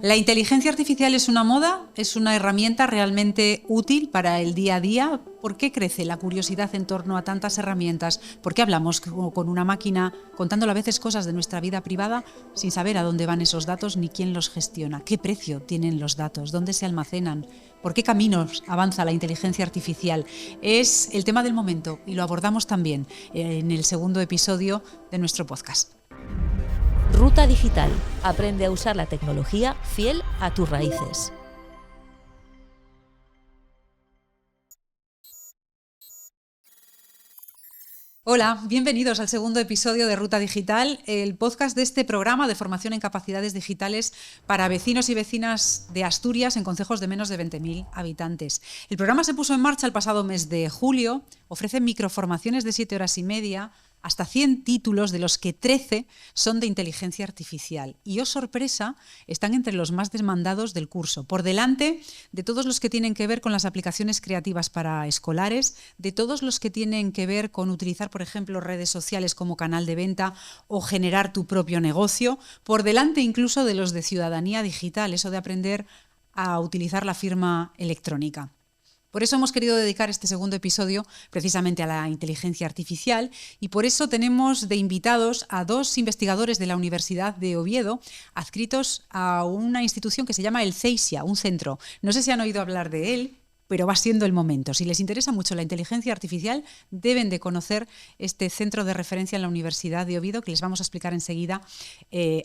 ¿La inteligencia artificial es una moda? ¿Es una herramienta realmente útil para el día a día? ¿Por qué crece la curiosidad en torno a tantas herramientas? ¿Por qué hablamos con una máquina contándole a veces cosas de nuestra vida privada sin saber a dónde van esos datos ni quién los gestiona? ¿Qué precio tienen los datos? ¿Dónde se almacenan? ¿Por qué caminos avanza la inteligencia artificial? Es el tema del momento y lo abordamos también en el segundo episodio de nuestro podcast. Ruta Digital. Aprende a usar la tecnología fiel a tus raíces. Hola, bienvenidos al segundo episodio de Ruta Digital, el podcast de este programa de formación en capacidades digitales para vecinos y vecinas de Asturias en concejos de menos de 20.000 habitantes. El programa se puso en marcha el pasado mes de julio, ofrece microformaciones de 7 horas y media, hasta 100 títulos, de los que 13 son de inteligencia artificial. Y, oh sorpresa, están entre los más demandados del curso, por delante de todos los que tienen que ver con las aplicaciones creativas para escolares, de todos los que tienen que ver con utilizar, por ejemplo, redes sociales como canal de venta o generar tu propio negocio, por delante incluso de los de ciudadanía digital, eso de aprender a utilizar la firma electrónica. Por eso hemos querido dedicar este segundo episodio precisamente a la inteligencia artificial y por eso tenemos de invitados a dos investigadores de la Universidad de Oviedo adscritos a una institución que se llama el CEISIA, un centro. No sé si han oído hablar de él, pero va siendo el momento. Si les interesa mucho la inteligencia artificial, deben de conocer este centro de referencia en la Universidad de Oviedo, que les vamos a explicar enseguida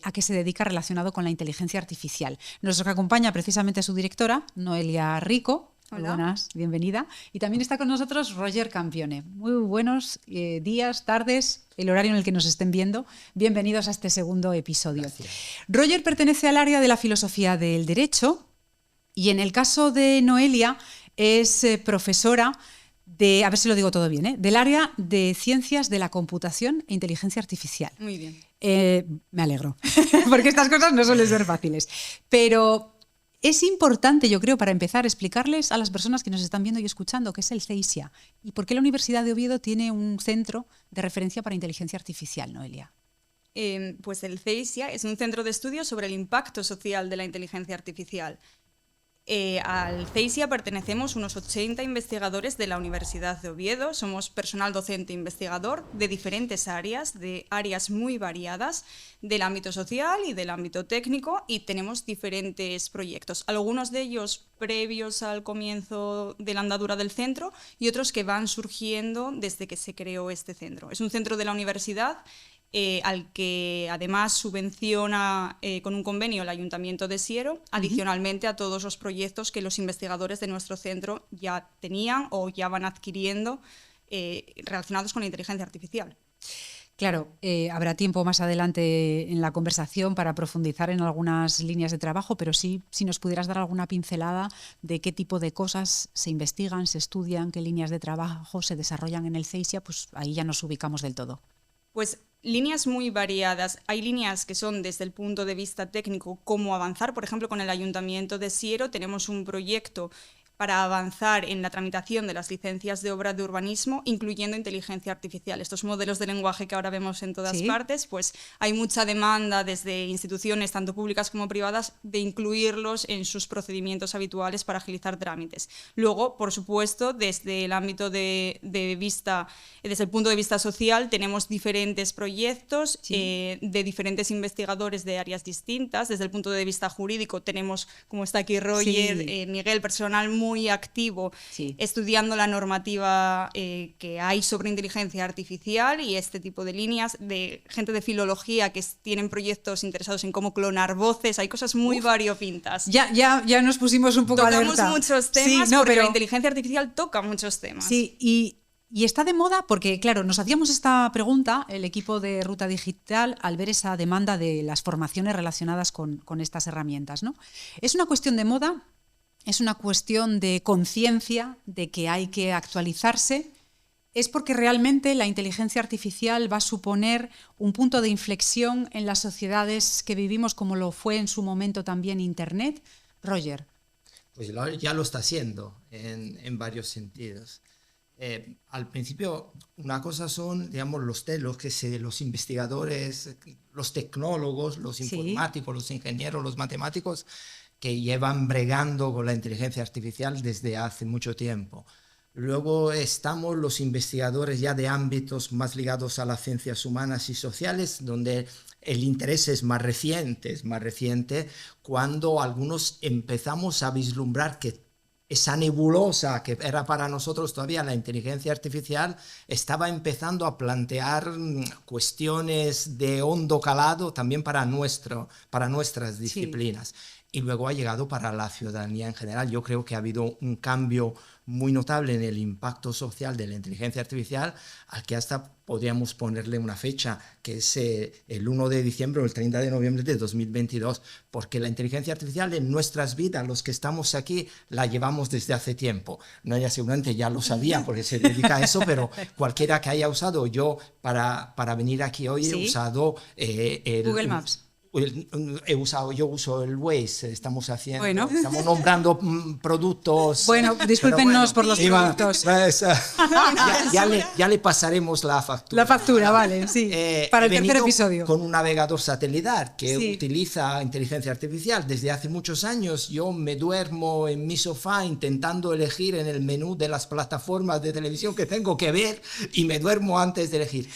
a qué se dedica relacionado con la inteligencia artificial. Nos acompaña precisamente su directora, Noelia Rico. Muy buenas, bienvenida. Y también está con nosotros Roger Campione. Muy buenos días, tardes, el horario en el que nos estén viendo. Bienvenidos a este segundo episodio. Gracias. Roger pertenece al área de la filosofía del derecho y en el caso de Noelia es profesora de, a ver si lo digo todo bien, del área de ciencias de la computación e inteligencia artificial. Muy bien. Me alegro, porque estas cosas no suelen ser fáciles. Pero es importante, yo creo, para empezar, explicarles a las personas que nos están viendo y escuchando qué es el CEISIA y por qué la Universidad de Oviedo tiene un centro de referencia para inteligencia artificial, Noelia. Pues el CEISIA es un centro de estudios sobre el impacto social de la inteligencia artificial. Al CEISIA pertenecemos unos 80 investigadores de la Universidad de Oviedo. Somos personal docente e investigador de diferentes áreas, de áreas muy variadas, del ámbito social y del ámbito técnico, y tenemos diferentes proyectos, algunos de ellos previos al comienzo de la andadura del centro y otros que van surgiendo desde que se creó este centro. Es un centro de la universidad al que además subvenciona con un convenio el Ayuntamiento de Siero, adicionalmente a todos los proyectos que los investigadores de nuestro centro ya tenían o ya van adquiriendo relacionados con la inteligencia artificial. Claro, habrá tiempo más adelante en la conversación para profundizar en algunas líneas de trabajo, pero sí, si nos pudieras dar alguna pincelada de qué tipo de cosas se investigan, se estudian, qué líneas de trabajo se desarrollan en el CEISIA, pues ahí ya nos ubicamos del todo. Pues líneas muy variadas. Hay líneas que son desde el punto de vista técnico, cómo avanzar. Por ejemplo, con el Ayuntamiento de Siero tenemos un proyecto para avanzar en la tramitación de las licencias de obra de urbanismo, incluyendo inteligencia artificial. Estos modelos de lenguaje que ahora vemos en todas partes, pues hay mucha demanda desde instituciones, tanto públicas como privadas, de incluirlos en sus procedimientos habituales para agilizar trámites. Luego, por supuesto, desde el ámbito desde el punto de vista social, tenemos diferentes proyectos de diferentes investigadores de áreas distintas. Desde el punto de vista jurídico tenemos, como está aquí Roger, Miguel, personal muy activo estudiando la normativa que hay sobre inteligencia artificial y este tipo de líneas, de gente de filología que tienen proyectos interesados en cómo clonar voces. Hay cosas muy variopintas. Ya nos pusimos un poco alerta. Tocamos muchos temas porque la inteligencia artificial toca muchos temas. Sí, y está de moda porque, claro, nos hacíamos esta pregunta, el equipo de Ruta Digital, al ver esa demanda de las formaciones relacionadas con estas herramientas, ¿no? ¿Es una cuestión de moda? ¿Es una cuestión de conciencia de que hay que actualizarse? ¿Es porque realmente la inteligencia artificial va a suponer un punto de inflexión en las sociedades que vivimos, como lo fue en su momento también Internet? Roger. Pues ya lo está haciendo en varios sentidos. Al principio, una cosa son, digamos, los investigadores, los tecnólogos, los informáticos, los ingenieros, los matemáticos, que llevan bregando con la inteligencia artificial desde hace mucho tiempo. Luego estamos los investigadores ya de ámbitos más ligados a las ciencias humanas y sociales, donde el interés es más reciente, cuando algunos empezamos a vislumbrar que esa nebulosa que era para nosotros todavía la inteligencia artificial estaba empezando a plantear cuestiones de hondo calado también para nuestras disciplinas. Sí. Y luego ha llegado para la ciudadanía en general. Yo creo que ha habido un cambio muy notable en el impacto social de la inteligencia artificial, al que hasta podríamos ponerle una fecha, que es el 1 de diciembre o el 30 de noviembre de 2022, porque la inteligencia artificial en nuestras vidas, los que estamos aquí, la llevamos desde hace tiempo. No, ella seguramente ya lo sabía porque se dedica a eso, pero cualquiera que haya usado, yo para venir aquí hoy he usado Google Maps. Yo uso el Waze, estamos nombrando productos. Bueno, discúlpenos por los productos. Ya le pasaremos la factura. La factura, vale, sí. Para el tercer episodio. Con un navegador satelital que utiliza inteligencia artificial. Desde hace muchos años yo me duermo en mi sofá intentando elegir en el menú de las plataformas de televisión que tengo que ver y me duermo antes de elegir.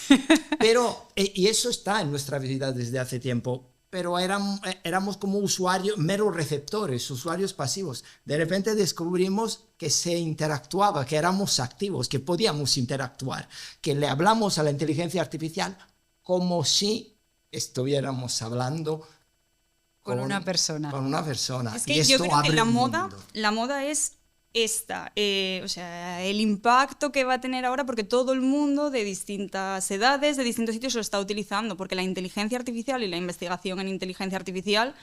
Y eso está en nuestra vida desde hace tiempo. Pero éramos como usuarios, meros receptores, usuarios pasivos. De repente descubrimos que se interactuaba, que éramos activos, que podíamos interactuar, que le hablamos a la inteligencia artificial como si estuviéramos hablando con una persona. Con una persona. Es que y yo creo que la moda es esta, o sea, el impacto que va a tener ahora, porque todo el mundo de distintas edades, de distintos sitios lo está utilizando, porque la inteligencia artificial y la investigación en inteligencia artificial,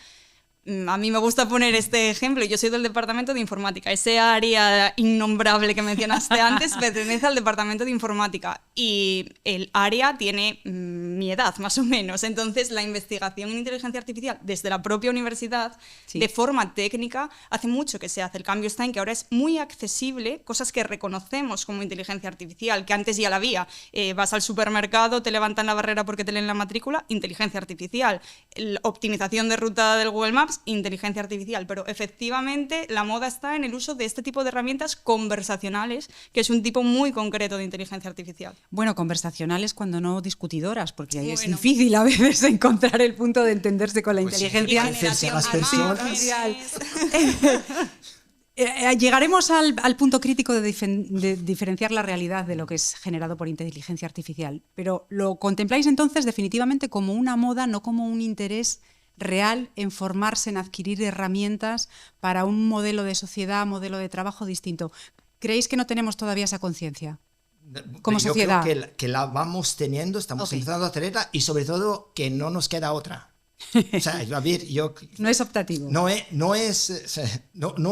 a mí me gusta poner este ejemplo, yo soy del departamento de informática, ese área innombrable que mencionaste antes pertenece al departamento de informática y el área tiene mi edad más o menos, entonces la investigación en inteligencia artificial desde la propia universidad de forma técnica hace mucho que se hace, el cambio está en que ahora es muy accesible cosas que reconocemos como inteligencia artificial, que antes ya la había, vas al supermercado, te levantan la barrera porque te leen la matrícula, inteligencia artificial, la optimización de ruta del Google Maps, inteligencia artificial, pero efectivamente la moda está en el uso de este tipo de herramientas conversacionales, que es un tipo muy concreto de inteligencia artificial. Bueno, conversacionales cuando no discutidoras, porque ahí es difícil a veces encontrar el punto de entenderse con la inteligencia. Sí, las personas. Llegaremos al punto crítico de diferenciar la realidad de lo que es generado por inteligencia artificial, pero lo contempláis entonces definitivamente como una moda, no como un interés real en formarse, en adquirir herramientas para un modelo de sociedad, modelo de trabajo distinto. ¿Creéis que no tenemos todavía esa conciencia como sociedad? Yo creo que la vamos teniendo, estamos empezando a tenerla y sobre todo que no nos queda otra. O sea, no es optativo. No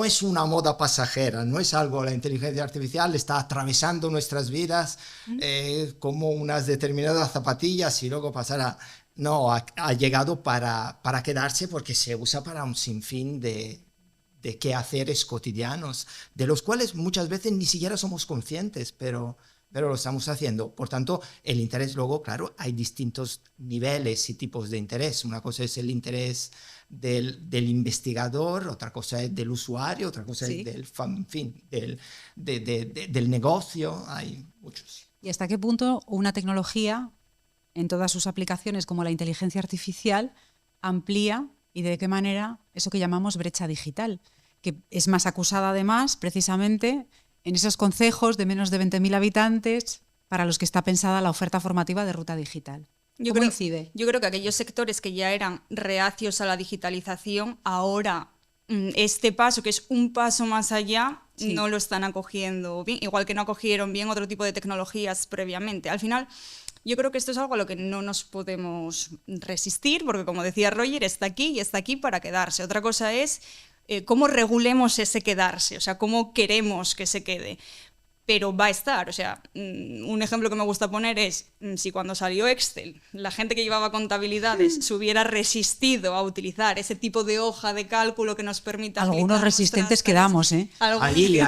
es una moda pasajera, no es algo, la inteligencia artificial está atravesando nuestras vidas como unas determinadas zapatillas y luego pasará. No, ha llegado para quedarse porque se usa para un sinfín de quehaceres cotidianos, de los cuales muchas veces ni siquiera somos conscientes, pero lo estamos haciendo. Por tanto, el interés luego, claro, hay distintos niveles y tipos de interés. Una cosa es el interés del investigador, otra cosa es del usuario, otra cosa es del negocio. Hay muchos. ¿Y hasta qué punto una tecnología, en todas sus aplicaciones como la inteligencia artificial, amplía y de qué manera eso que llamamos brecha digital, que es más acusada además precisamente en esos concejos de menos de 20.000 habitantes para los que está pensada la oferta formativa de Ruta Digital? ¿Cómo incide? Yo creo que aquellos sectores que ya eran reacios a la digitalización, ahora este paso, que es un paso más allá, no lo están acogiendo bien, igual que no acogieron bien otro tipo de tecnologías previamente. Al final, yo creo que esto es algo a lo que no nos podemos resistir, porque como decía Roger, está aquí y está aquí para quedarse. Otra cosa es cómo regulemos ese quedarse, o sea, cómo queremos que se quede. pero va a estar. O sea, un ejemplo que me gusta poner es si cuando salió Excel, la gente que llevaba contabilidades se hubiera resistido a utilizar ese tipo de hoja de cálculo que nos permita... Algunos resistentes quedamos, ¿eh? Ahí.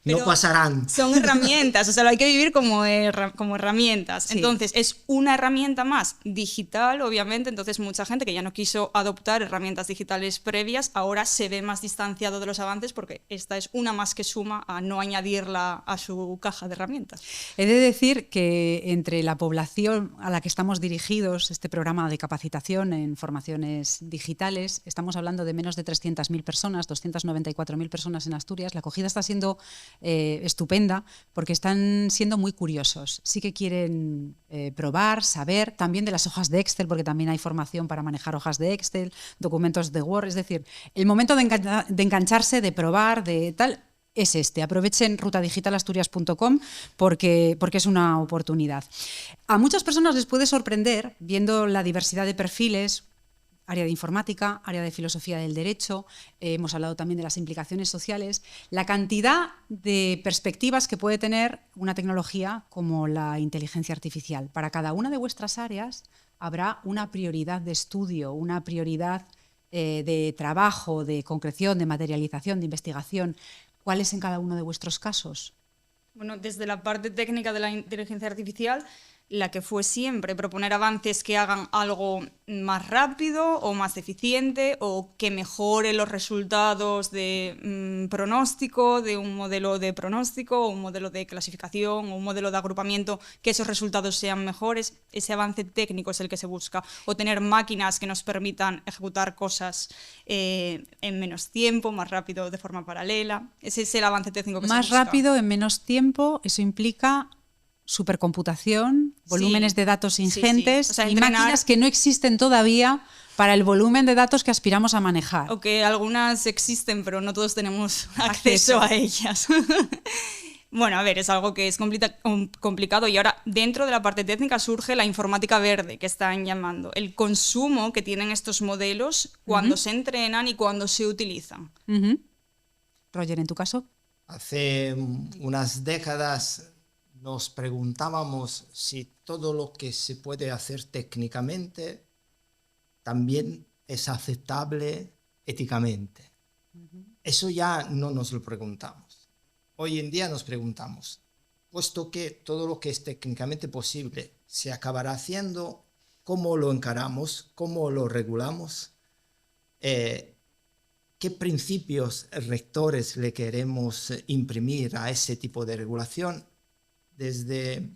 No pasarán. Son herramientas, o sea, lo hay que vivir como herramientas. Sí. Entonces, es una herramienta más digital, obviamente. Entonces, mucha gente que ya no quiso adoptar herramientas digitales previas, ahora se ve más distanciado de los avances porque esta es una más que suma a no añadirla a su caja de herramientas. He de decir que entre la población a la que estamos dirigidos, este programa de capacitación en formaciones digitales, estamos hablando de menos de 300.000 personas, 294.000 personas en Asturias. La acogida está siendo estupenda porque están siendo muy curiosos. Sí que quieren probar, saber, también de las hojas de Excel, porque también hay formación para manejar hojas de Excel, documentos de Word. Es decir, el momento de engancharse, de probar, de tal, es este. Aprovechen rutadigitalaasturias.com porque es una oportunidad. A muchas personas les puede sorprender, viendo la diversidad de perfiles, área de informática, área de filosofía del derecho, hemos hablado también de las implicaciones sociales, la cantidad de perspectivas que puede tener una tecnología como la inteligencia artificial. Para cada una de vuestras áreas habrá una prioridad de estudio, una prioridad de trabajo, de concreción, de materialización, de investigación. ¿Cuál es en cada uno de vuestros casos? Bueno, desde la parte técnica de la inteligencia artificial, la que fue siempre proponer avances que hagan algo más rápido o más eficiente o que mejore los resultados de pronóstico, de un modelo de pronóstico o un modelo de clasificación o un modelo de agrupamiento, que esos resultados sean mejores. Ese avance técnico es el que se busca. O tener máquinas que nos permitan ejecutar cosas en menos tiempo, más rápido, de forma paralela. Ese es el avance técnico que se busca. Más rápido, en menos tiempo, eso implica supercomputación, volúmenes de datos ingentes, sí. O sea, y máquinas que no existen todavía para el volumen de datos que aspiramos a manejar. O que algunas existen, pero no todos tenemos acceso a ellas. Bueno, a ver, es algo que es complicado y ahora dentro de la parte técnica surge la informática verde, que están llamando, el consumo que tienen estos modelos cuando se entrenan y cuando se utilizan. Roger, ¿en tu caso? Hace unas décadas nos preguntábamos si todo lo que se puede hacer técnicamente también es aceptable éticamente. Eso ya no nos lo preguntamos. Hoy en día nos preguntamos, puesto que todo lo que es técnicamente posible se acabará haciendo, ¿cómo lo encaramos? ¿Cómo lo regulamos? ¿Qué principios rectores le queremos imprimir a ese tipo de regulación? Desde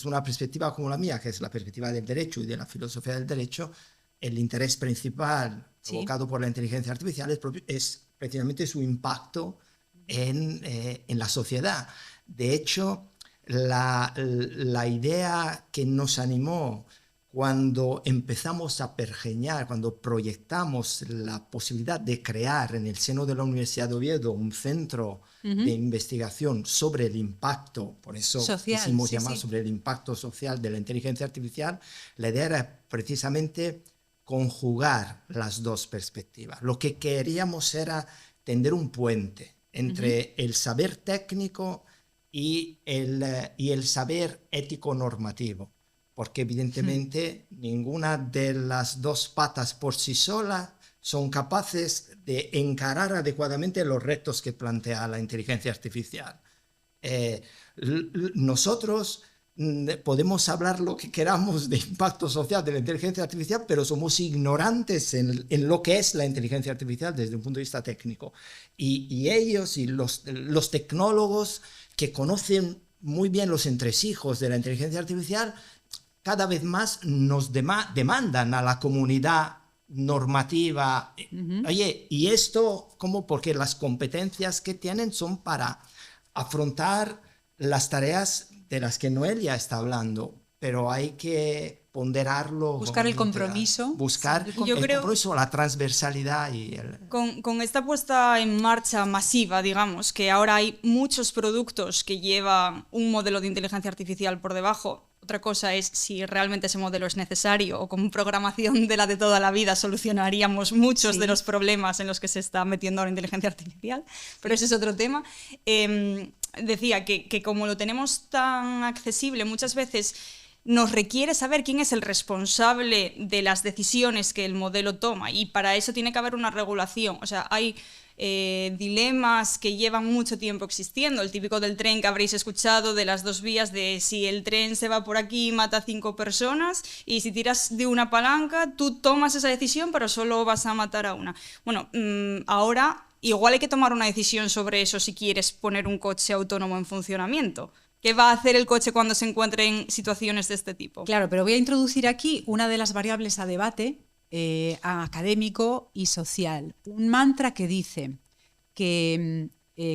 una perspectiva como la mía, que es la perspectiva del derecho y de la filosofía del derecho, el interés principal provocado por la inteligencia artificial es precisamente su impacto en la sociedad. De hecho, la idea que nos animó cuando empezamos a pergeñar, cuando proyectamos la posibilidad de crear en el seno de la Universidad de Oviedo un centro de investigación sobre el impacto, por eso quisimos llamar sobre el impacto social de la inteligencia artificial, la idea era precisamente conjugar las dos perspectivas. Lo que queríamos era tender un puente entre el saber técnico y el saber ético-normativo, porque evidentemente ninguna de las dos patas por sí sola son capaces de encarar adecuadamente los retos que plantea la inteligencia artificial. Nosotros podemos hablar lo que queramos de impacto social de la inteligencia artificial, pero somos ignorantes en lo que es la inteligencia artificial desde un punto de vista técnico. Y ellos y los tecnólogos que conocen muy bien los entresijos de la inteligencia artificial cada vez más nos demandan a la comunidad normativa. Oye, ¿y esto cómo? Porque las competencias que tienen son para afrontar las tareas de las que Noelia está hablando, pero hay que ponderarlo. Buscar el compromiso. Buscar el compromiso, la transversalidad. Con esta puesta en marcha masiva, digamos, que ahora hay muchos productos que llevan un modelo de inteligencia artificial por debajo, Otra cosa es si realmente ese modelo es necesario o con programación de la de toda la vida solucionaríamos muchos de los problemas en los que se está metiendo ahora la inteligencia artificial, pero ese es otro tema. Decía que como lo tenemos tan accesible, muchas veces nos requiere saber quién es el responsable de las decisiones que el modelo toma, y para eso tiene que haber una regulación. O sea, hay dilemas que llevan mucho tiempo existiendo, el típico del tren que habréis escuchado, de las 2 vías, de si el tren se va por aquí mata a 5 personas, y si tiras de una palanca tú tomas esa decisión pero solo vas a matar a una. Bueno, ahora igual hay que tomar una decisión sobre eso si quieres poner un coche autónomo en funcionamiento. ¿Qué va a hacer el coche cuando se encuentre en situaciones de este tipo? Claro, pero voy a introducir aquí una de las variables a debate académico y social. Un mantra que dice que,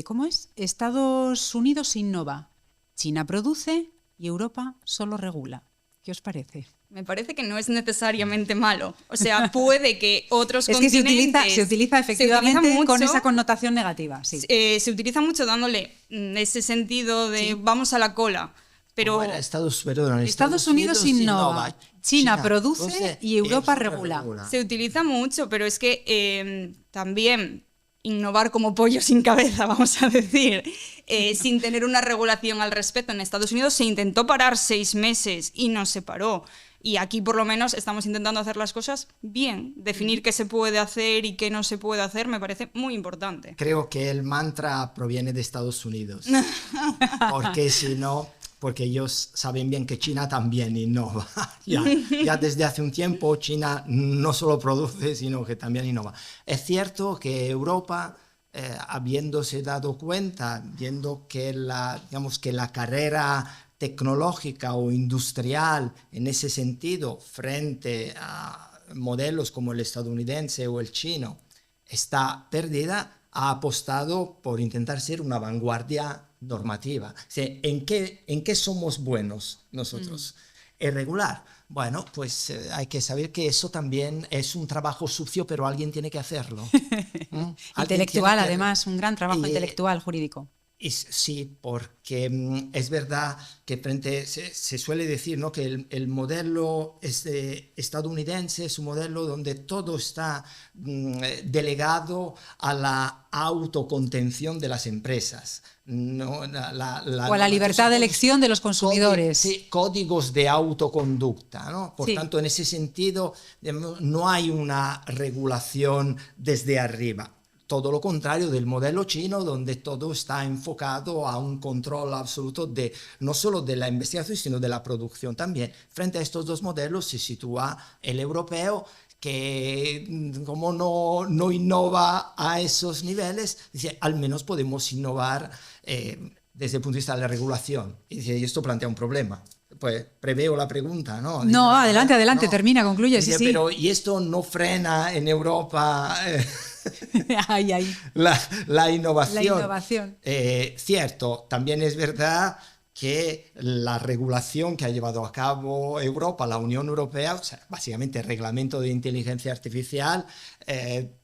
¿cómo es? Estados Unidos innova, China produce y Europa solo regula. ¿Qué os parece? Me parece que no es necesariamente malo. O sea, puede que otros es continentes... que se utiliza efectivamente mucho, con esa connotación negativa. Sí. Se utiliza mucho dándole ese sentido de vamos a la cola. Pero Estados Unidos innova, China produce y Europa regula. Se utiliza mucho, pero es que también innovar como pollo sin cabeza, vamos a decir, sin tener una regulación al respecto. En Estados Unidos se intentó parar 6 meses y no se paró. Y aquí por lo menos estamos intentando hacer las cosas bien. Definir qué se puede hacer y qué no se puede hacer me parece muy importante. Creo que el mantra proviene de Estados Unidos. Porque si no... porque ellos saben bien que China también innova. ya desde hace un tiempo China no solo produce, sino que también innova. Es cierto que Europa, habiéndose dado cuenta, viendo que la carrera tecnológica o industrial en ese sentido, frente a modelos como el estadounidense o el chino, está perdida, ha apostado por intentar ser una vanguardia normativa. O sea, ¿en qué somos buenos nosotros? ¿Es regular? Bueno, pues hay que saber que eso también es un trabajo sucio, pero alguien tiene que hacerlo. Intelectual, además, un gran trabajo intelectual, jurídico. Sí, porque es verdad que se suele decir, ¿no?, que el modelo estadounidense es un modelo donde todo está delegado a la autocontención de las empresas. No, o a la libertad de elección de los consumidores. Códigos de autoconducta, ¿no? Por tanto, en ese sentido, no hay una regulación desde arriba. Todo lo contrario del modelo chino, donde todo está enfocado a un control absoluto no solo de la investigación, sino de la producción también. Frente a estos dos modelos se sitúa el europeo, que como no innova a esos niveles, dice, al menos podemos innovar desde el punto de vista de la regulación. Y dice, y esto plantea un problema. Pues preveo la pregunta, ¿no? No, adelante, termina, concluye. Dice, sí. Pero ¿y esto no frena en Europa la innovación? La innovación. Cierto, también es verdad que la regulación que ha llevado a cabo Europa, la Unión Europea, o sea, básicamente el reglamento de inteligencia artificial,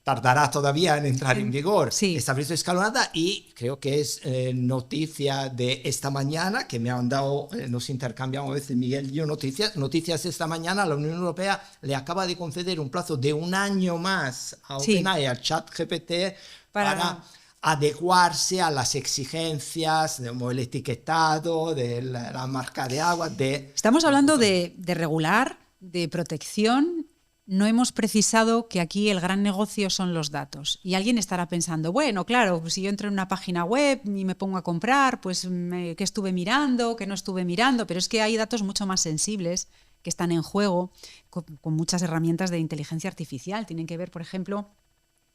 tardará todavía en entrar en vigor. Sí. Está previsto escalonada y creo que es noticia de esta mañana, que me han dado, nos intercambiamos a veces Miguel y yo noticias de esta mañana. La Unión Europea le acaba de conceder un plazo de 1 año más a OpenAI, al ChatGPT, para adecuarse a las exigencias como el etiquetado de la marca de agua. Estamos hablando de regular, de protección. No hemos precisado que aquí el gran negocio son los datos. Y alguien estará pensando, bueno, claro, pues si yo entro en una página web y me pongo a comprar, pues qué estuve mirando, qué no estuve mirando, pero es que hay datos mucho más sensibles que están en juego con muchas herramientas de inteligencia artificial. Tienen que ver, por ejemplo,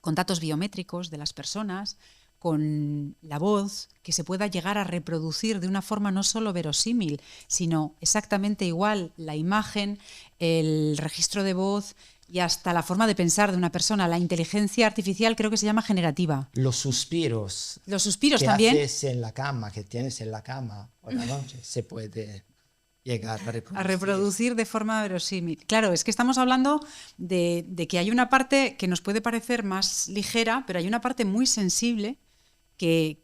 con datos biométricos de las personas, con la voz, que se pueda llegar a reproducir de una forma no solo verosímil, sino exactamente igual la imagen, el registro de voz y hasta la forma de pensar de una persona. La inteligencia artificial creo que se llama generativa. Los suspiros. Los suspiros que también. Haces en la cama, que tienes en la cama por la noche, se puede llegar a reproducir de forma verosímil. Claro, es que estamos hablando de que hay una parte que nos puede parecer más ligera, pero hay una parte muy sensible que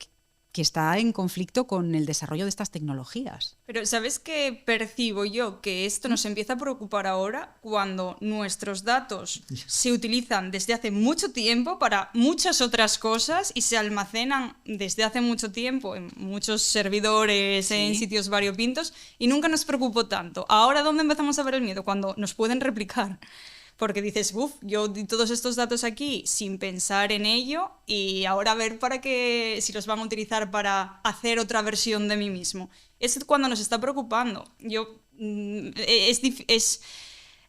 que está en conflicto con el desarrollo de estas tecnologías. Pero ¿sabes qué percibo yo? Que esto nos empieza a preocupar ahora cuando nuestros datos se utilizan desde hace mucho tiempo para muchas otras cosas y se almacenan desde hace mucho tiempo en muchos servidores, Sí. en sitios variopintos, y nunca nos preocupó tanto. Ahora, ¿dónde empezamos a ver el miedo? Cuando nos pueden replicar. Porque dices, yo di todos estos datos aquí sin pensar en ello y ahora a ver para qué, si los van a utilizar para hacer otra versión de mí mismo. Es cuando nos está preocupando.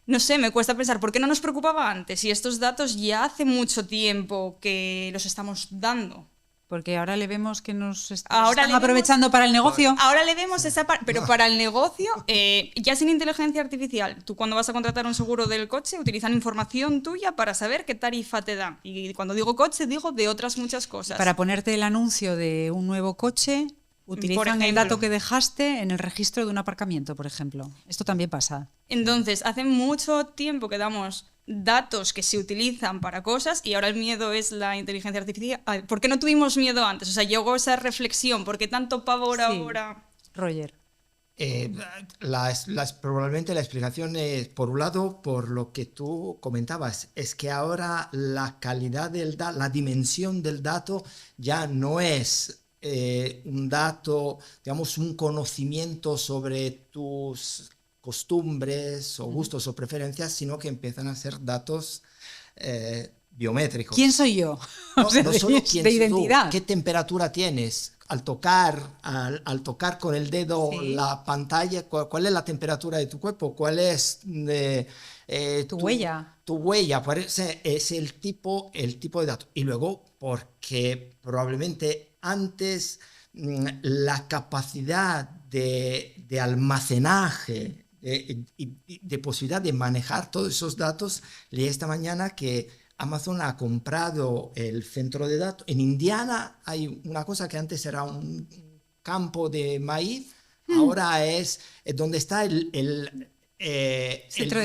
No sé, me cuesta pensar, ¿por qué no nos preocupaba antes? Y estos datos ya hace mucho tiempo que los estamos dando. Porque ahora le vemos que nos Ahora están aprovechando para el negocio. Ahora le vemos esa parte, pero para el negocio, ya sin inteligencia artificial, tú cuando vas a contratar un seguro del coche, utilizan información tuya para saber qué tarifa te dan. Y cuando digo coche, digo de otras muchas cosas. Para ponerte el anuncio de un nuevo coche, utilizan el dato que dejaste en el registro de un aparcamiento, por ejemplo. Esto también pasa. Entonces, hace mucho tiempo que damos datos que se utilizan para cosas y ahora el miedo es la inteligencia artificial. ¿Por qué no tuvimos miedo antes? O sea, llegó esa reflexión, ¿por qué tanto pavor ahora? Roger. Probablemente la explicación es, por un lado, por lo que tú comentabas, es que ahora la calidad del dato, la dimensión del dato ya no es un dato, digamos, un conocimiento sobre tus costumbres o gustos o preferencias, sino que empiezan a ser datos biométricos. ¿Quién soy yo? No, O sea, no solo quién de soy tú, identidad. qué temperatura tienes al tocar con el dedo Sí. la pantalla, cuál es la temperatura de tu cuerpo, cuál es Tu huella. Tu huella, es el tipo de dato. Y luego, porque probablemente antes la capacidad de almacenaje y de posibilidad de manejar todos esos datos, leí esta mañana que Amazon ha comprado el centro de datos. En Indiana hay una cosa que antes era un campo de maíz, ahora es donde está el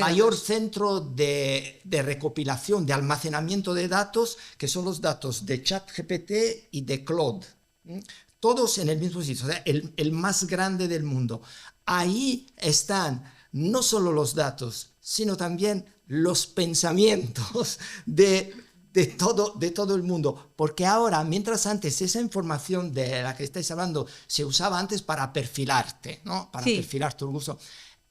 mayor centro de recopilación, de almacenamiento de datos, que son los datos de ChatGPT y de Claude. Todos en el mismo sitio, o sea, el más grande del mundo. Ahí están no solo los datos, sino también los pensamientos de todo el mundo. Porque ahora, mientras antes esa información de la que estáis hablando se usaba antes para perfilarte, ¿no? Para perfilar tu gusto,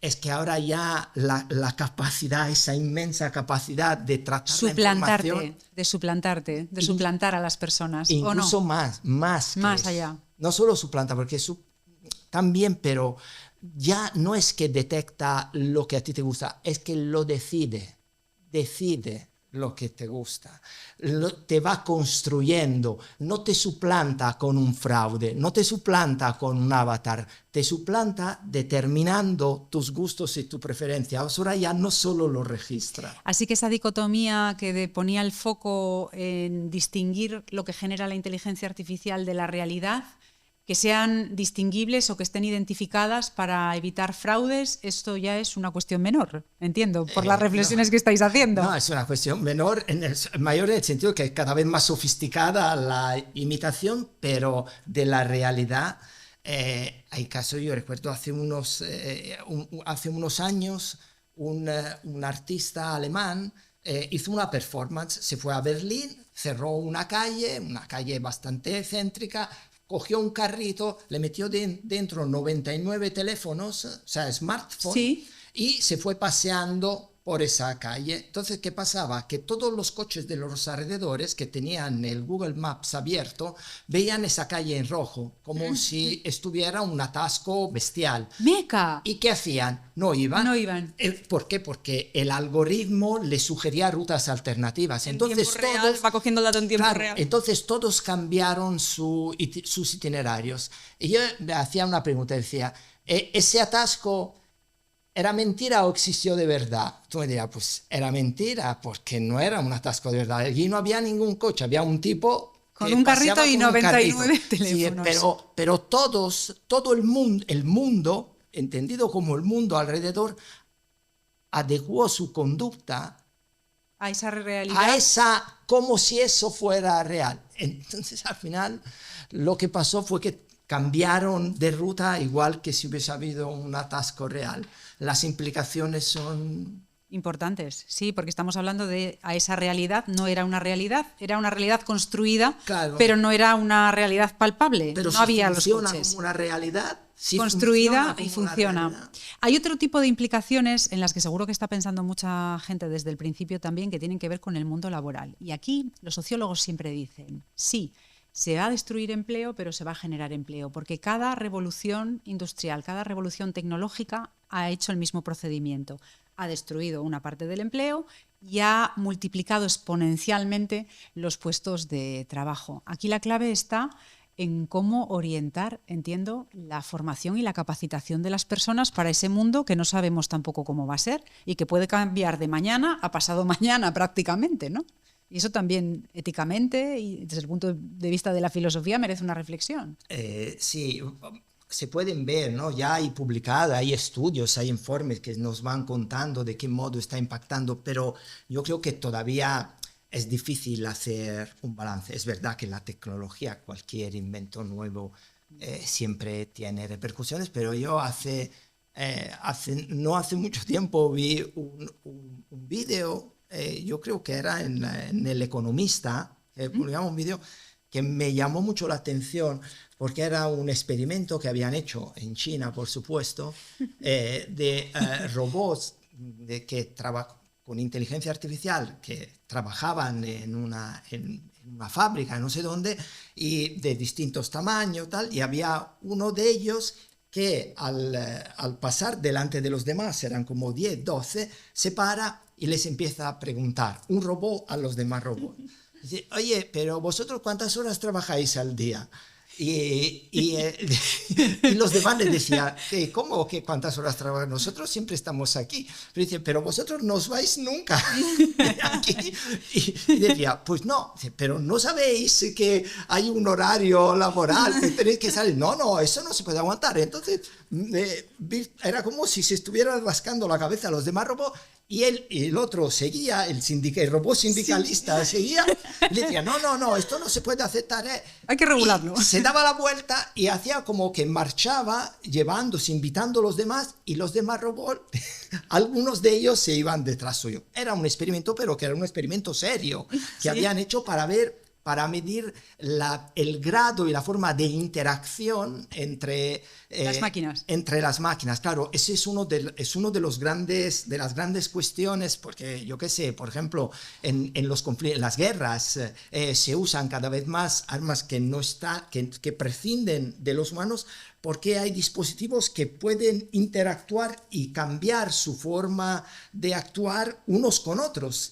es que ahora ya la capacidad, esa inmensa capacidad de tratar la información, de suplantar a las personas. incluso ¿o no? más allá. No solo suplanta, porque también, pero ya no es que detecta lo que a ti te gusta, es que lo decide lo que te gusta, te va construyendo, no te suplanta con un fraude, no te suplanta con un avatar, te suplanta determinando tus gustos y tu preferencia. Ahora ya no solo lo registra. Así que esa dicotomía que ponía el foco en distinguir lo que genera la inteligencia artificial de la realidad, que sean distinguibles o que estén identificadas para evitar fraudes, esto ya es una cuestión menor, entiendo, por las reflexiones que estáis haciendo. No, es una cuestión menor, mayor en el sentido que es cada vez más sofisticada la imitación, pero de la realidad. Hay casos, yo recuerdo hace unos años, un artista alemán hizo una performance, se fue a Berlín, cerró una calle bastante céntrica, cogió un carrito, le metió dentro 99 teléfonos, o sea, smartphones, Sí. y se fue paseando por esa calle. Entonces, ¿qué pasaba? Que todos los coches de los alrededores que tenían el Google Maps abierto veían esa calle en rojo, como si estuviera un atasco bestial. ¡Meca! ¿Y qué hacían? No iban. No iban. ¿Por qué? Porque el algoritmo les sugería rutas alternativas. Entonces, tiempo real, va cogiendo el dato en tiempo real. Entonces todos cambiaron sus itinerarios. Y yo me hacía una pregunta, decía, ¿ese atasco era mentira o existió de verdad? Tú me dirías, pues era mentira, porque no era un atasco de verdad. Allí no había ningún coche, había un tipo con un carrito y 99 teléfonos. Sí, pero todo el mundo, entendido como el mundo alrededor, adecuó su conducta A esa realidad. A esa, como si eso fuera real. Entonces, al final, lo que pasó fue que cambiaron de ruta igual que si hubiese habido un atasco real. Las implicaciones son importantes, sí, porque estamos hablando de a esa realidad, no era una realidad construida, claro, pero no era una realidad palpable, pero no si había los funciona coches. como una realidad, si construida funciona y funciona. Hay otro tipo de implicaciones en las que seguro que está pensando mucha gente desde el principio también, que tienen que ver con el mundo laboral. Y aquí los sociólogos siempre dicen, sí, se va a destruir empleo, pero se va a generar empleo, porque cada revolución industrial, cada revolución tecnológica ha hecho el mismo procedimiento. Ha destruido una parte del empleo y ha multiplicado exponencialmente los puestos de trabajo. Aquí la clave está en cómo orientar, entiendo, la formación y la capacitación de las personas para ese mundo que no sabemos tampoco cómo va a ser y que puede cambiar de mañana a pasado mañana prácticamente, ¿no? Y eso también éticamente y desde el punto de vista de la filosofía merece una reflexión. Sí, se pueden ver, ¿no? Ya hay publicada, hay estudios, hay informes que nos van contando de qué modo está impactando, pero yo creo que todavía es difícil hacer un balance. Es verdad que la tecnología, cualquier invento nuevo, siempre tiene repercusiones, pero yo no hace mucho tiempo vi un vídeo, yo creo que era en El Economista, publicamos un vídeo que me llamó mucho la atención porque era un experimento que habían hecho en China, por supuesto, de robots con inteligencia artificial que trabajaban en una fábrica, no sé dónde, y de distintos tamaños, tal, y había uno de ellos que al pasar delante de los demás, eran como 10, 12, se para y les empieza a preguntar, un robot a los demás robots. Dice, oye, pero vosotros ¿cuántas horas trabajáis al día? Y los demás les decían, ¿cómo que cuántas horas trabajan? Nosotros siempre estamos aquí. Pero dice, pero vosotros no os vais nunca aquí. Y decía, pues no, pero no sabéis que hay un horario laboral, que tenéis que salir. No, eso no se puede aguantar. Entonces, era como si se estuvieran rascando la cabeza a los demás robots. Y el otro seguía, el robot sindicalista seguía, y le decía, no, esto no se puede aceptar. Hay que regularlo. Y se daba la vuelta y hacía como que marchaba, invitando a los demás, y los demás robots, algunos de ellos se iban detrás suyo. Era un experimento, pero que era un experimento serio, que habían hecho para medir el grado y la forma de interacción entre las máquinas. Claro, ese es uno de las grandes cuestiones, porque yo qué sé, por ejemplo, en las guerras se usan cada vez más armas que prescinden de los humanos, porque hay dispositivos que pueden interactuar y cambiar su forma de actuar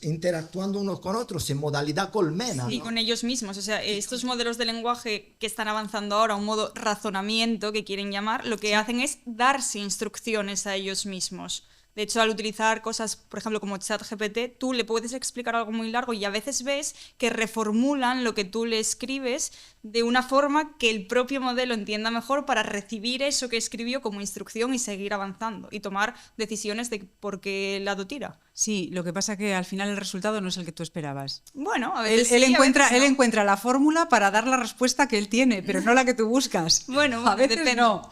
interactuando unos con otros en modalidad colmena. Sí, ¿no? Con ellos mismos. O sea, estos modelos de lenguaje que están avanzando ahora, un modo razonamiento que quieren llamar, lo que hacen es darse instrucciones a ellos mismos. De hecho, al utilizar cosas, por ejemplo, como ChatGPT, tú le puedes explicar algo muy largo y a veces ves que reformulan lo que tú le escribes de una forma que el propio modelo entienda mejor para recibir eso que escribió como instrucción y seguir avanzando y tomar decisiones de por qué lado tira. Sí, lo que pasa es que al final el resultado no es el que tú esperabas. Bueno, a veces él no. encuentra la fórmula para dar la respuesta que él tiene, pero no la que tú buscas. Bueno, a veces depende. no.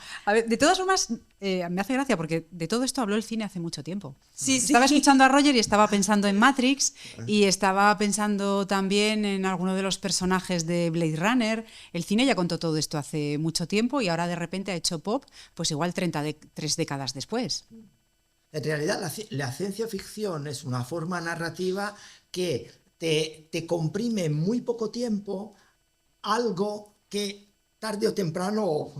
De todas formas, me hace gracia porque de todo esto habló el cine hace mucho tiempo. Sí. Estaba escuchando a Roger y estaba pensando en Matrix y estaba pensando también en alguno de los personajes de Blade Runner. El cine ya contó todo esto hace mucho tiempo y ahora de repente ha hecho pop, pues igual 3 décadas después. En realidad, la ciencia ficción es una forma narrativa que te comprime en muy poco tiempo algo que tarde o temprano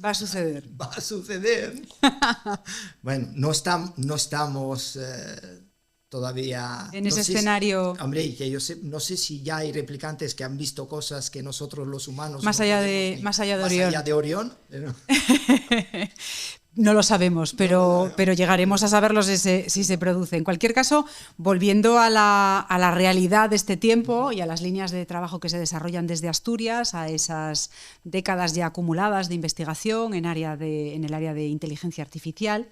va a suceder. Bueno, no estamos todavía en ese escenario. Hombre, que yo no sé si ya hay replicantes que han visto cosas que nosotros los humanos más allá de Orión. Pero... No lo sabemos, pero llegaremos a saberlo si se produce. En cualquier caso, volviendo a la realidad de este tiempo y a las líneas de trabajo que se desarrollan desde Asturias, a esas décadas ya acumuladas de investigación en el área de inteligencia artificial,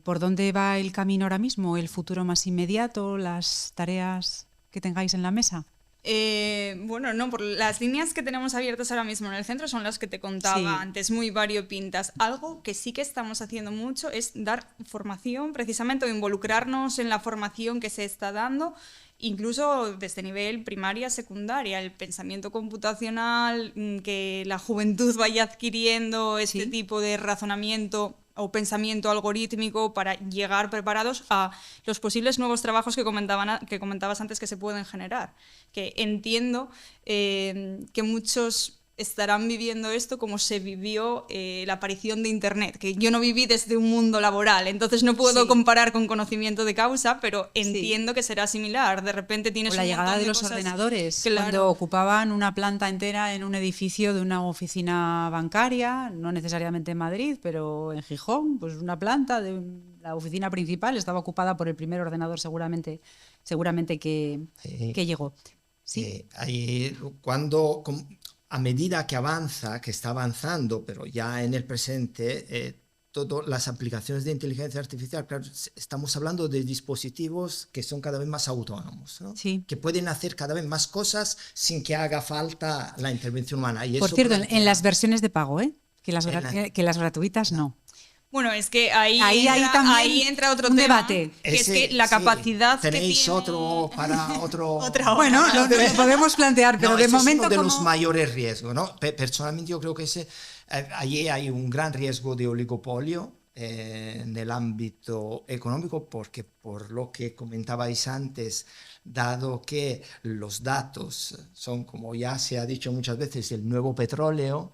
¿por dónde va el camino ahora mismo? ¿El futuro más inmediato? ¿Las tareas que tengáis en la mesa? Bueno, no, por las líneas que tenemos abiertas ahora mismo en el centro son las que te contaba antes, muy variopintas. Algo que sí que estamos haciendo mucho es dar formación, precisamente, o involucrarnos en la formación que se está dando, incluso desde nivel primaria, secundaria, el pensamiento computacional, que la juventud vaya adquiriendo este tipo de razonamiento o pensamiento algorítmico para llegar preparados a los posibles nuevos trabajos que comentabas antes que se pueden generar. Que entiendo que muchos estarán viviendo esto como se vivió la aparición de Internet, que yo no viví desde un mundo laboral, entonces no puedo comparar con conocimiento de causa, pero entiendo que será similar. De repente tienes o la llegada de los ordenadores, cuando ocupaban una planta entera en un edificio de una oficina bancaria, no necesariamente en Madrid, pero en Gijón, pues una planta de la oficina principal estaba ocupada por el primer ordenador seguramente que llegó. Ahí, a medida que está avanzando, pero ya en el presente, todas las aplicaciones de inteligencia artificial, claro, estamos hablando de dispositivos que son cada vez más autónomos, ¿no? Que pueden hacer cada vez más cosas sin que haga falta la intervención humana. Y por cierto, en las versiones de pago, que las gratuitas no. Bueno, es que ahí entra otro un tema, debate. Que es que la capacidad que tenéis tiene... otro para otro... Bueno, lo podemos plantear, pero de momento es uno de los mayores riesgos, ¿no? Personalmente yo creo que allí hay un gran riesgo de oligopolio en el ámbito económico, porque por lo que comentabais antes, dado que los datos son, como ya se ha dicho muchas veces, el nuevo petróleo,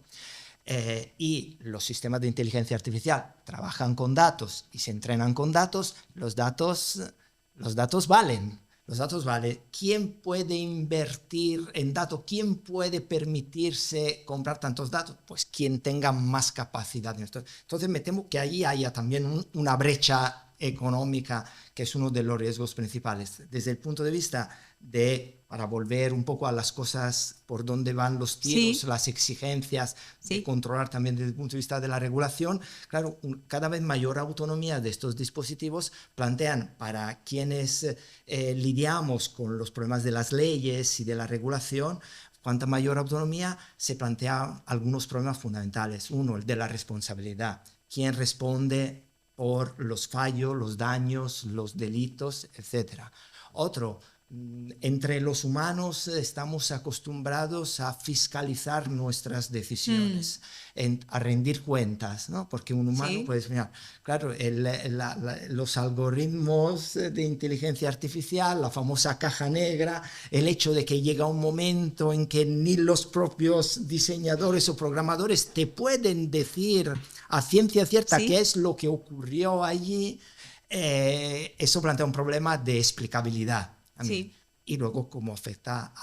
y los sistemas de inteligencia artificial trabajan con datos y se entrenan con datos, los datos valen. Los datos valen. ¿Quién puede invertir en datos? ¿Quién puede permitirse comprar tantos datos? Pues quien tenga más capacidad. Entonces me temo que ahí haya también una brecha económica, que es uno de los riesgos principales. Desde el punto de vista para volver un poco a las cosas por dónde van los tiros, las exigencias, de controlar también desde el punto de vista de la regulación, claro, cada vez mayor autonomía de estos dispositivos plantean para quienes lidiamos con los problemas de las leyes y de la regulación, cuanta mayor autonomía se plantean algunos problemas fundamentales. Uno, el de la responsabilidad. ¿Quién responde por los fallos, los daños, los delitos, etcétera? Otro, entre los humanos estamos acostumbrados a fiscalizar nuestras decisiones, a rendir cuentas, ¿no? Porque un humano, pues mira, claro, los algoritmos de inteligencia artificial, la famosa caja negra, el hecho de que llega un momento en que ni los propios diseñadores o programadores te pueden decir a ciencia cierta qué es lo que ocurrió allí, eso plantea un problema de explicabilidad. Y luego cómo afecta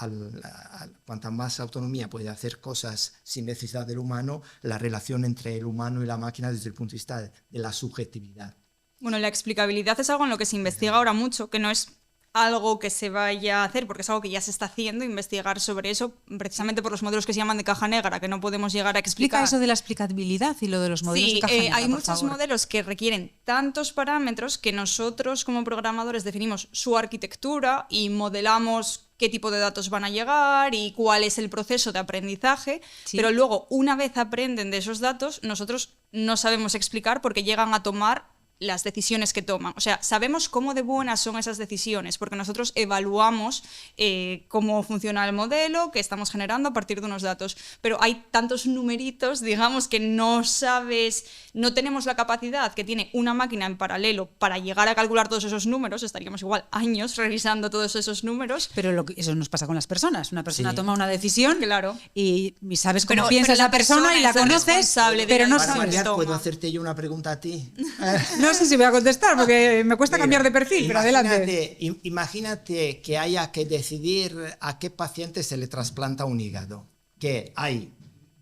cuanta más autonomía puede hacer cosas sin necesidad del humano, la relación entre el humano y la máquina desde el punto de vista de la subjetividad. Bueno, la explicabilidad es algo en lo que se investiga ahora mucho, que no es algo que se vaya a hacer, porque es algo que ya se está haciendo, investigar sobre eso, precisamente por los modelos que se llaman de caja negra, que no podemos llegar a explicar. Explica eso de la explicabilidad y lo de los modelos de caja negra, hay muchos modelos que requieren tantos parámetros que nosotros como programadores definimos su arquitectura y modelamos qué tipo de datos van a llegar y cuál es el proceso de aprendizaje, pero luego, una vez aprenden de esos datos, nosotros no sabemos explicar porque llegan a tomar las decisiones que toman. O sea, sabemos cómo de buenas son esas decisiones, porque nosotros evaluamos cómo funciona el modelo que estamos generando a partir de unos datos. Pero hay tantos numeritos, digamos, que no tenemos la capacidad que tiene una máquina en paralelo para llegar a calcular todos esos números. Estaríamos igual años revisando todos esos números. Pero eso nos pasa con las personas. Una persona toma una decisión y sabes cómo pero piensa esa persona y la conoces, pero no sabes. ¿Puedo hacerte yo una pregunta a ti? No sé si voy a contestar porque me cuesta cambiar de perfil, pero adelante. Imagínate que haya que decidir a qué paciente se le trasplanta un hígado. Que hay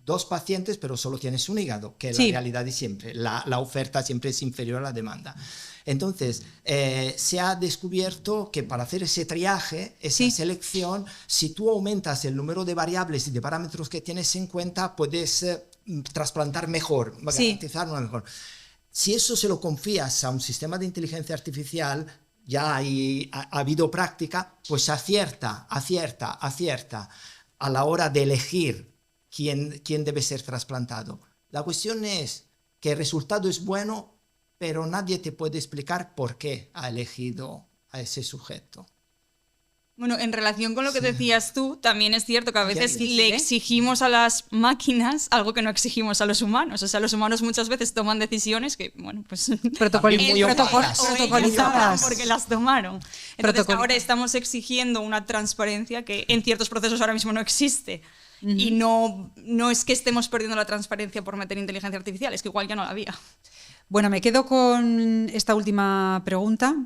2 pacientes, pero solo tienes un hígado, que es la realidad de siempre. La oferta siempre es inferior a la demanda. Entonces, se ha descubierto que para hacer ese triaje, esa selección, si tú aumentas el número de variables y de parámetros que tienes en cuenta, puedes trasplantar mejor, garantizar una mejor. Si eso se lo confías a un sistema de inteligencia artificial, ya ha habido práctica, pues acierta a la hora de elegir quién debe ser trasplantado. La cuestión es que el resultado es bueno, pero nadie te puede explicar por qué ha elegido a ese sujeto. Bueno, en relación con lo que decías tú, también es cierto que a veces le exigimos a las máquinas algo que no exigimos a los humanos. O sea, los humanos muchas veces toman decisiones que, bueno, pues... protocolizadas. Porque las tomaron. Entonces, ahora estamos exigiendo una transparencia que en ciertos procesos ahora mismo no existe. Y no es que estemos perdiendo la transparencia por meter inteligencia artificial, es que igual ya no la había. Bueno, me quedo con esta última pregunta,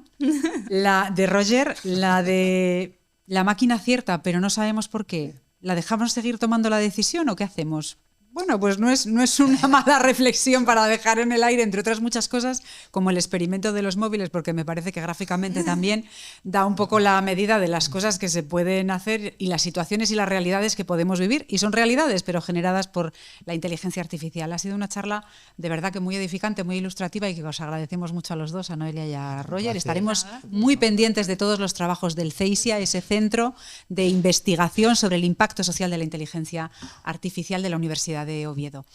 la de Roger, la de la máquina acierta, pero no sabemos por qué. ¿La dejamos seguir tomando la decisión o qué hacemos? Bueno, pues no es una mala reflexión para dejar en el aire, entre otras muchas cosas, como el experimento de los móviles, porque me parece que gráficamente también da un poco la medida de las cosas que se pueden hacer y las situaciones y las realidades que podemos vivir. Y son realidades, pero generadas por la inteligencia artificial. Ha sido una charla de verdad que muy edificante, muy ilustrativa y que os agradecemos mucho a los dos, a Noelia y a Roger. Gracias. Estaremos muy pendientes de todos los trabajos del CEISIA, ese centro de investigación sobre el impacto social de la inteligencia artificial de la Universidad de Oviedo.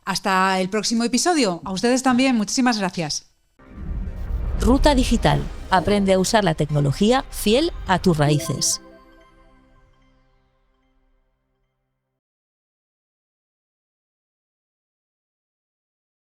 Hasta el próximo episodio. A ustedes también, muchísimas gracias. Ruta Digital. Aprende a usar la tecnología fiel a tus raíces.